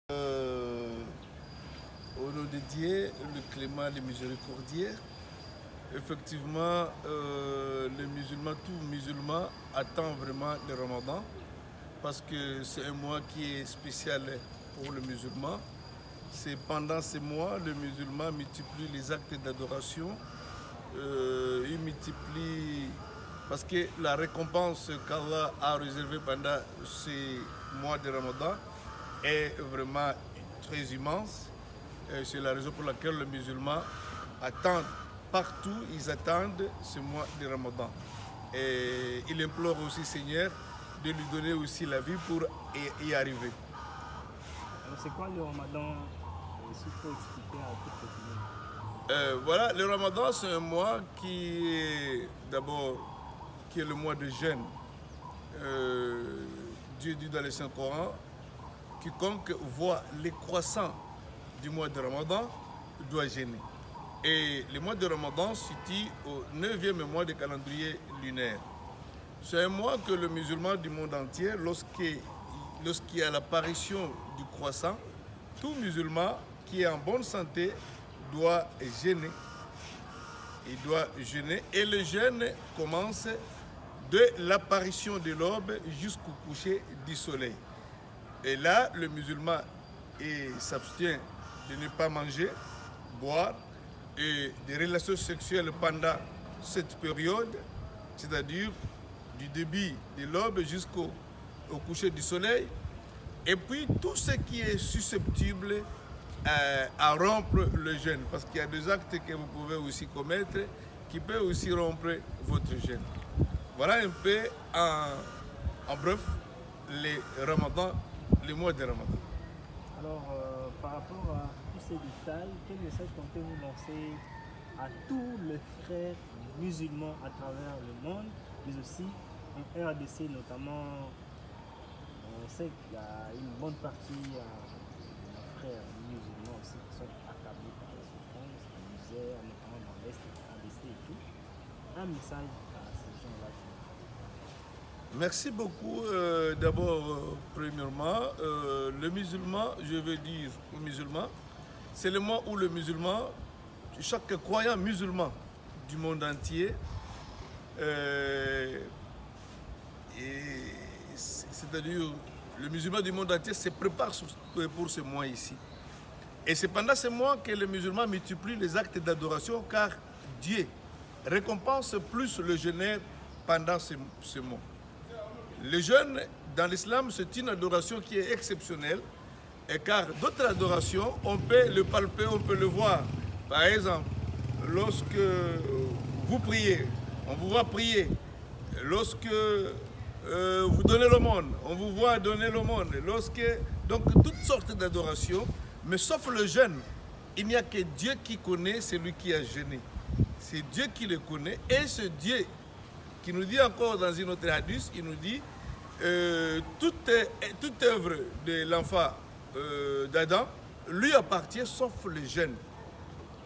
Au nom de Dieu, le clément, le miséricordieux, effectivement, les musulmans, tout musulman attend vraiment le ramadan parce que c'est un mois qui est spécial pour le musulman. C'est pendant ce mois, le musulman multiplie les actes d'adoration, il multiplie parce que la récompense qu'Allah a réservée pendant ces mois de ramadan est vraiment très immense. C'est la raison pour laquelle les musulmans attendent, partout ils attendent ce mois de ramadan. Et il implore aussi Seigneur de lui donner aussi la vie pour y arriver. Alors c'est quoi le ramadan? S'il faut expliquer à toute l'opinion. Voilà, le ramadan c'est un mois qui est d'abord le mois de jeûne. Dieu dit dans le Saint-Coran, quiconque voit les croissants du mois de Ramadan doit jeûner. Et le mois de Ramadan se situe au 9e mois du calendrier lunaire. C'est un mois que le musulman du monde entier, lorsqu'il y a l'apparition du croissant, tout musulman qui est en bonne santé doit jeûner. Il doit jeûner et le jeûne commence de l'apparition de l'aube jusqu'au coucher du soleil. Et là, le musulman s'abstient de ne pas manger, boire et des relations sexuelles pendant cette période, c'est-à-dire du début de l'aube jusqu'au coucher du soleil. Et puis tout ce qui est susceptible à rompre le jeûne, parce qu'il y a des actes que vous pouvez aussi commettre qui peuvent aussi rompre votre jeûne. Voilà un peu en bref les mois de Ramadan. Alors, par rapport à tous ces détails, quel message comptez-vous lancer à tous les frères musulmans à travers le monde, mais aussi en RDC notamment? On sait qu'il y a une bonne partie de nos frères musulmans aussi qui sont accablés par la souffrance, la misère, notamment dans l'Est, RDC et tout. Un message à ces gens-là. Merci beaucoup. D'abord, premièrement, le musulman, je veux dire aux musulmans, c'est le mois où le musulman, chaque croyant musulman du monde entier, c'est-à-dire le musulman du monde entier se prépare pour ce mois ici. Et c'est pendant ce mois que les musulmans multiplient les actes d'adoration car Dieu récompense plus le jeûneur pendant ce mois. Le jeûne dans l'islam, c'est une adoration qui est exceptionnelle, et car d'autres adorations, on peut le palper, on peut le voir. Par exemple, lorsque vous priez, on vous voit prier. Lorsque vous donnez l'aumône, on vous voit donner l'aumône. Donc toutes sortes d'adorations, mais sauf le jeûne. Il n'y a que Dieu qui connaît celui qui a jeûné. C'est Dieu qui le connaît, et c'est Dieu qui nous dit encore dans une autre hadith, il nous dit toute œuvre de l'enfant d'Adam lui appartient sauf le jeûne.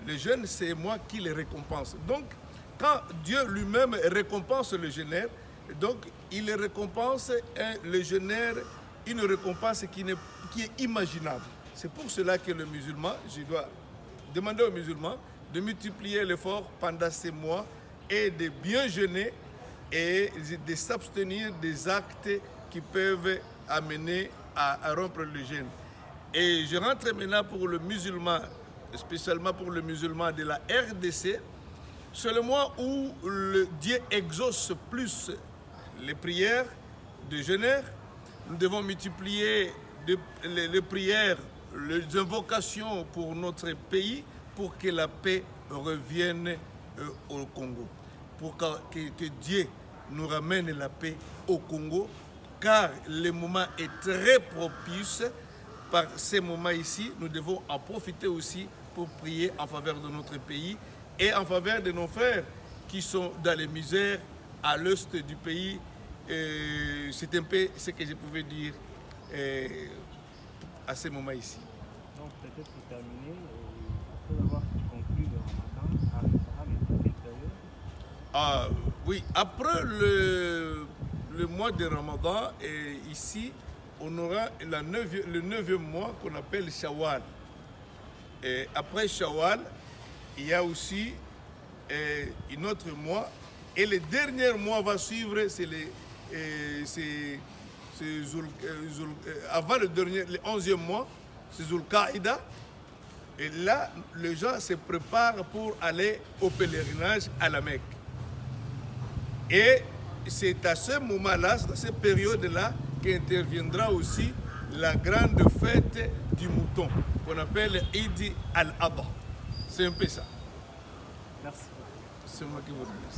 Le jeûne, c'est moi qui le récompense. Donc, quand Dieu lui-même récompense le jeûneur, donc il récompense le jeûneur une récompense qui est imaginable. C'est pour cela que le musulman, je dois demander aux musulmans de multiplier l'effort pendant ces mois et de bien jeûner et de s'abstenir des actes qui peuvent amener à rompre le jeûne. Et je rentre maintenant pour le musulman, spécialement pour le musulman de la RDC. C'est le mois où Dieu exauce plus les prières de jeûneurs. Nous devons multiplier les prières, les invocations pour notre pays, pour que la paix revienne au Congo. Pour que Dieu nous ramène la paix au Congo, car le moment est très propice. Par ces moments ici, nous devons en profiter aussi pour prier en faveur de notre pays et en faveur de nos frères qui sont dans les misères à l'est du pays. C'est un peu ce que je pouvais dire à ce moment ici. Donc peut-être pour terminer, après avoir conclu le ramadan, arrivera maintenant quelle période? Oui, après le mois de Ramadan, ici, on aura le 9e mois qu'on appelle Shawwal. Et après Shawwal, il y a aussi un autre mois. Et le dernier mois va suivre, c'est avant le 11e mois, c'est Zulqaïda. Et là, les gens se préparent pour aller au pèlerinage à la Mecque. Et c'est à ce moment-là, dans cette période-là, qu'interviendra aussi la grande fête du mouton, qu'on appelle Eid al-Adha. C'est un peu ça. Merci. C'est moi qui vous remercie.